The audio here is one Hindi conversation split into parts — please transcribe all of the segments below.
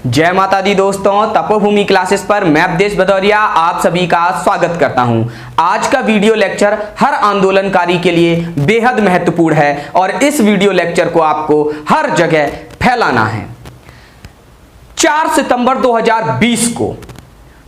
जय माता दी दोस्तों, तपोभूमि क्लासेस पर मैं अवधेश भदौरिया आप सभी का स्वागत करता हूं। आज का वीडियो लेक्चर हर आंदोलनकारी के लिए बेहद महत्वपूर्ण है और इस वीडियो लेक्चर को आपको हर जगह फैलाना है। 4 सितंबर 2020 को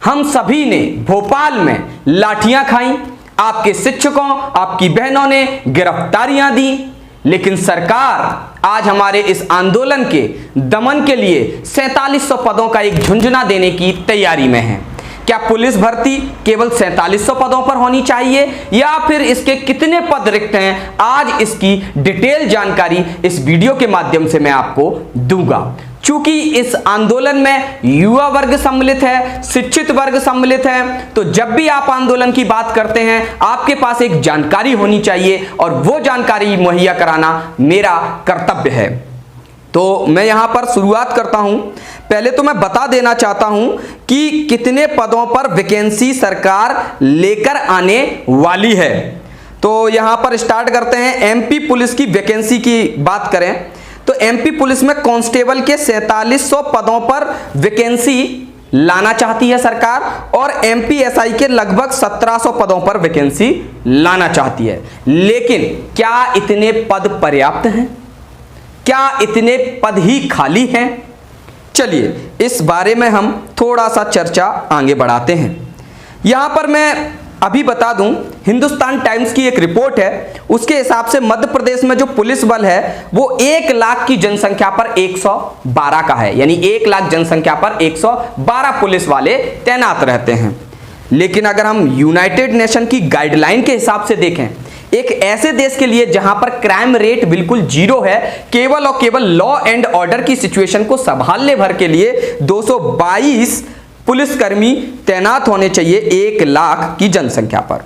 हम सभी ने भोपाल में लाठियां खाई, आपके शिक्षकों, आपकी बहनों ने गिरफ्तारियां दी, लेकिन सरकार आज हमारे इस आंदोलन के दमन के लिए 4700 पदों का एक झुंझुना देने की तैयारी में है। क्या पुलिस भर्ती केवल 4700 पदों पर होनी चाहिए या फिर इसके कितने पद रिक्त हैं, आज इसकी डिटेल जानकारी इस वीडियो के माध्यम से मैं आपको दूंगा। चूंकि इस आंदोलन में युवा वर्ग सम्मिलित है, शिक्षित वर्ग सम्मिलित है, तो जब भी आप आंदोलन की बात करते हैं आपके पास एक जानकारी होनी चाहिए और वो जानकारी मुहैया कराना मेरा कर्तव्य है। तो मैं यहां पर शुरुआत करता हूं। पहले तो मैं बता देना चाहता हूं कि कितने पदों पर वैकेंसी सरकार लेकर आने वाली है। तो यहां पर स्टार्ट करते हैं। एमपी पुलिस की वैकेंसी की बात करें तो एमपी पुलिस में कांस्टेबल के 4700 पदों पर वैकेंसी लाना चाहती है सरकार और एमपी एसआई के लगभग 1700 पदों पर वैकेंसी लाना चाहती है। लेकिन क्या इतने पद पर्याप्त हैं? क्या इतने पद ही खाली हैं? चलिए इस बारे में हम थोड़ा सा चर्चा आगे बढ़ाते हैं। यहां पर मैं अभी बता दूं, हिंदुस्तान टाइम्स की एक रिपोर्ट है, उसके हिसाब से मध्य प्रदेश में जो पुलिस बल है वो 1 लाख की जनसंख्या पर 112 का है, यानी 1 लाख जनसंख्या पर 112 पुलिस वाले तैनात रहते हैं। लेकिन अगर हम यूनाइटेड नेशन की गाइडलाइन के हिसाब से देखें, एक ऐसे देश के लिए जहां पर क्राइम रेट बिल्कुल जीरो है, केवल और केवल लॉ एंड ऑर्डर की सिचुएशन को संभालने भर के लिए 222 पुलिसकर्मी तैनात होने चाहिए 1 लाख की जनसंख्या पर।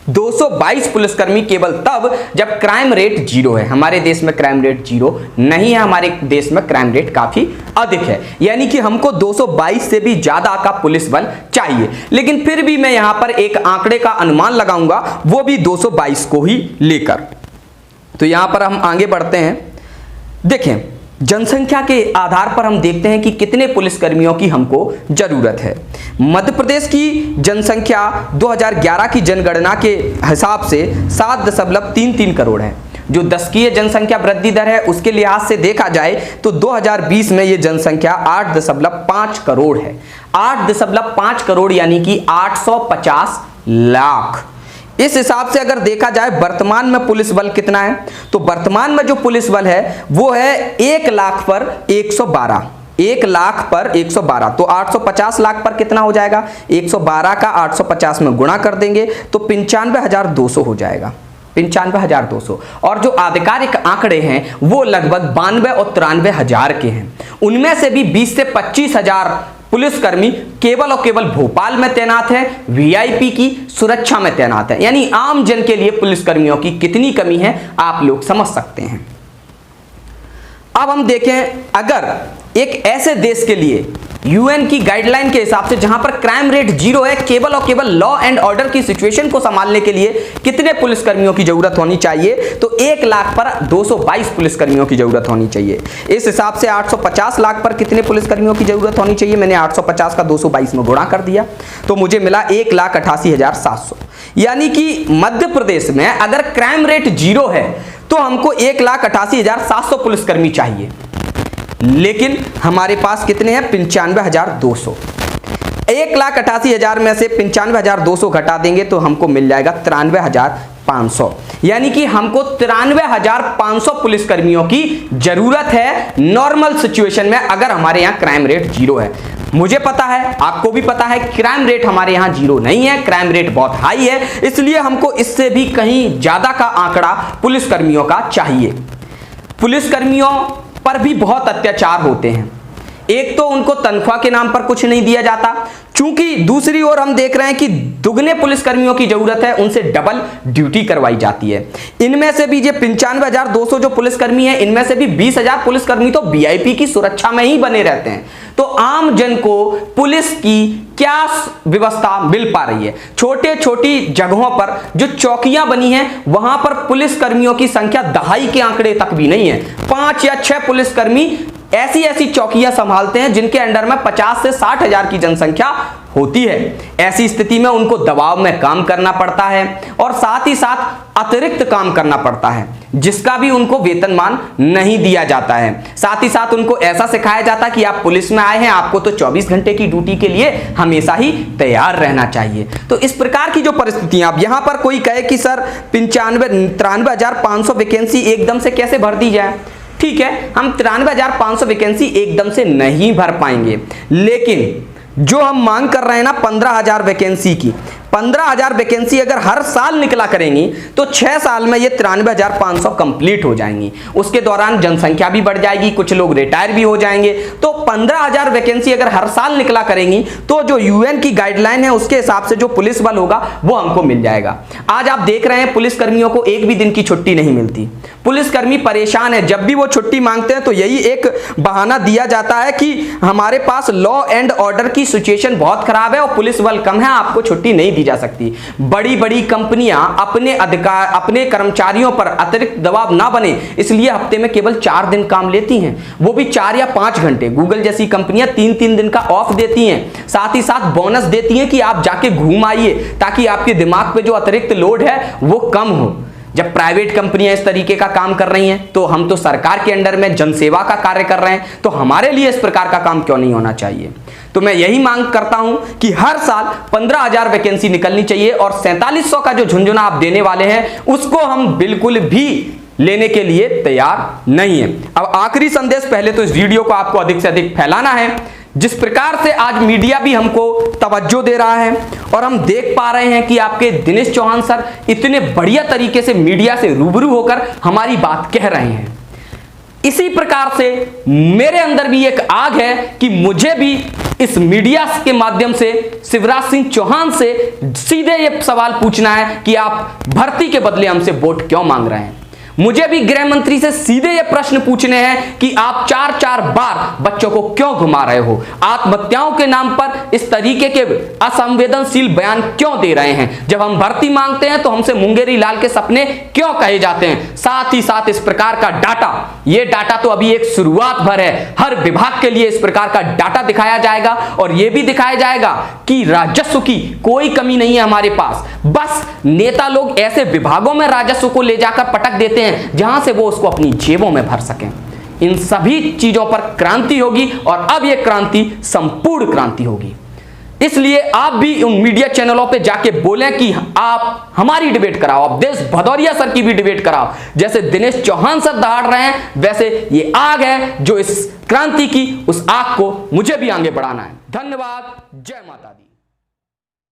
222 पुलिसकर्मी केवल तब जब क्राइम रेट जीरो है। हमारे देश में क्राइम रेट जीरो नहीं है, हमारे देश में क्राइम रेट काफी अधिक है, यानी कि हमको 222 से भी ज्यादा का पुलिस बल चाहिए। लेकिन फिर भी मैं यहां पर एक आंकड़े का अनुमान लगाऊंगा, वो भी 222 को ही लेकर। तो यहां पर हम आगे बढ़ते हैं। देखें, जनसंख्या के आधार पर हम देखते हैं कि कितने पुलिसकर्मियों की हमको जरूरत है। मध्य प्रदेश की जनसंख्या 2011 की जनगणना के हिसाब से 7.33 करोड़ है। जो दशकीय जनसंख्या वृद्धि दर है उसके लिहाज से देखा जाए तो 2020 में ये जनसंख्या 8.5 करोड़ है। 8.5 करोड़ यानी कि 850 लाख। इस हिसाब से अगर देखा जाए वर्तमान में पुलिस बल कितना है, तो वर्तमान में जो पुलिस बल है वो है 1 लाख पर 112। 1 लाख पर 112, तो 850 लाख पर कितना हो जाएगा? 112 का 850 में गुणा कर देंगे तो 95,200 हो जाएगा। 95,200। और जो आधिकारिक आंकड़े हैं वो लगभग 92 और 93 हजार के हैं। उनमें से भी 20 से 25 हजार पुलिसकर्मी केवल और केवल भोपाल में तैनात है, वीआईपी की सुरक्षा में तैनात है। यानी आम जन के लिए पुलिसकर्मियों की कितनी कमी है आप लोग समझ सकते हैं। अब हम देखें, अगर एक ऐसे देश के लिए यूएन की गाइडलाइन के हिसाब से जहां पर क्राइम रेट जीरो है, केवल और केवल लॉ एंड ऑर्डर की सिचुएशन को संभालने के लिए कितने पुलिसकर्मियों की जरूरत होनी चाहिए, तो 1 लाख पर 222 पुलिसकर्मियों की जरूरत होनी चाहिए। इस हिसाब से 850 लाख पर कितने पुलिसकर्मियों की जरूरत होनी चाहिए? मैंने 850 का 222 में गुणा कर दिया तो मुझे मिला 1,88,700। यानी कि मध्य प्रदेश में अगर क्राइम रेट जीरो है तो हमको 1,88,700 पुलिसकर्मी चाहिए, लेकिन हमारे पास कितने हैं? 95,200। 1,88,000 में से 95,200 घटा देंगे तो हमको मिल जाएगा 93,500। यानी कि हमको 93,500 पुलिसकर्मियों की जरूरत है नॉर्मल सिचुएशन में, अगर हमारे यहाँ क्राइम रेट जीरो है। मुझे पता है, आपको भी पता है, क्राइम रेट हमारे यहाँ जीरो नहीं है, क्राइम रेट बहुत हाई है, इसलिए हमको इससे भी कहीं ज्यादा का आंकड़ा पुलिसकर्मियों का चाहिए। पुलिसकर्मियों पर भी बहुत अत्याचार होते हैं। एक तो उनको तनख्वाह के नाम पर कुछ नहीं दिया जाता, चूंकि दूसरी ओर हम देख रहे हैं कि दुगने पुलिसकर्मियों की जरूरत है, उनसे डबल ड्यूटी करवाई जाती है। इनमें से भी ये 95,200 जो पुलिसकर्मी है, इनमें से भी 20,000 पुलिसकर्मी तो वीआईपी की सुरक्षा में ही बने रहते हैं। तो आम जन को पुलिस की क्या व्यवस्था मिल पा रही है? छोटे छोटी जगहों पर जो चौकियां बनी हैं वहां पर पुलिस कर्मियों की संख्या दहाई के आंकड़े तक भी नहीं है। 5 या 6 पुलिसकर्मी ऐसी ऐसी चौकियां संभालते हैं जिनके अंडर में 50 से 60 हजार की जनसंख्या होती है। ऐसी स्थिति में उनको दबाव में काम करना पड़ता है और साथ ही साथ अतिरिक्त काम करना पड़ता है, जिसका भी उनको वेतनमान नहीं दिया जाता है। साथ ही साथ उनको ऐसा सिखाया जाता है कि आप पुलिस में आए हैं, आपको तो 24 घंटे की ड्यूटी के लिए हमेशा ही तैयार रहना चाहिए। तो इस प्रकार की जो परिस्थितियां, अब यहां पर कोई कहे कि सर 93,500 वैकेंसी एकदम से कैसे भर दी जाए, ठीक है, हम 93,500 वैकेंसी एकदम से नहीं भर पाएंगे, लेकिन जो हम मांग कर रहे हैं ना 15,000 वैकेंसी की, 15,000 वैकेंसी अगर हर साल निकला करेंगी तो 6 साल में ये 93,500 कंप्लीट हो जाएंगी। उसके दौरान जनसंख्या भी बढ़ जाएगी, कुछ लोग रिटायर भी हो जाएंगे। तो 15,000 वैकेंसी अगर हर साल निकला करेंगी तो जो यूएन की गाइडलाइन है उसके हिसाब से जो पुलिस बल होगा वो हमको मिल जाएगा। आज आप देख रहे हैं पुलिस कर्मियों को एक भी दिन की छुट्टी नहीं मिलती, पुलिसकर्मी परेशान है। जब भी वो छुट्टी मांगते हैं तो यही एक बहाना दिया जाता है कि हमारे पास लॉ एंड ऑर्डर की सिचुएशन बहुत खराब है और पुलिस बल कम है, आपको छुट्टी नहीं दी जा सकती। बड़ी बड़ी कंपनियां अपने कर्मचारियों पर अतिरिक्त दबाव ना बने इसलिए हफ्ते में केवल 4 दिन काम लेती हैं, वो भी 4 या 5 घंटे। गूगल जैसी कंपनियां 3-3 दिन का ऑफ देती हैं, साथ ही साथ बोनस देती हैं कि आप जाके घूम आइए ताकि आपके दिमाग पे जो अतिरिक्त लोड है वो कम हो। जब प्राइवेट कंपनियां इस तरीके का काम कर रही हैं तो हम तो सरकार के अंडर में जनसेवा का कार्य कर रहे हैं, तो हमारे लिए इस प्रकार का काम क्यों नहीं होना चाहिए। तो मैं यही मांग करता हूं कि हर साल 15,000 वैकेंसी निकलनी चाहिए और 4700 का जो झुंझुना आप देने वाले हैं उसको हम बिल्कुल भी लेने के लिए तैयार नहीं है। अब आखिरी संदेश, पहले तो इस वीडियो को आपको अधिक से अधिक फैलाना है। जिस प्रकार से आज मीडिया भी हमको तवज्जो दे रहा है और हम देख पा रहे हैं कि आपके दिनेश चौहान सर इतने बढ़िया तरीके से मीडिया से रूबरू होकर हमारी बात कह रहे हैं, इसी प्रकार से मेरे अंदर भी एक आग है कि मुझे भी इस मीडिया के माध्यम से शिवराज सिंह चौहान से सीधे ये सवाल पूछना है कि आप भर्ती के बदले हमसे वोट क्यों मांग रहे हैं। मुझे भी गृह मंत्री से सीधे ये प्रश्न पूछने हैं कि आप 4-4 बार बच्चों को क्यों घुमा रहे हो, आत्महत्याओं के नाम पर इस तरीके के असंवेदनशील बयान क्यों दे रहे हैं। जब हम भर्ती मांगते हैं तो हमसे मुंगेरी लाल के सपने क्यों कहे जाते हैं। साथ ही साथ इस प्रकार का डाटा, ये डाटा तो अभी एक शुरुआत भर है, हर विभाग के लिए इस प्रकार का डाटा दिखाया जाएगा और यह भी दिखाया जाएगा कि राजस्व की कोई कमी नहीं है हमारे पास। बस नेता लोग ऐसे विभागों में राजस्व को ले जाकर पटक देते हैं जहां से वो उसको अपनी जेबों में भर सकें। इन सभी चीजों पर क्रांति होगी और अब यह क्रांति संपूर्ण क्रांति होगी। इसलिए आप भी उन मीडिया चैनलों पे जाके बोलें कि आप हमारी डिबेट कराओ, आप देश भदौरिया सर की भी डिबेट कराओ। जैसे दिनेश चौहान सर दहाड़ रहे हैं वैसे ये आग है जो इस क्रांति की, उस आग को मुझे भी आगे बढ़ाना है। धन्यवाद। जय माता दी।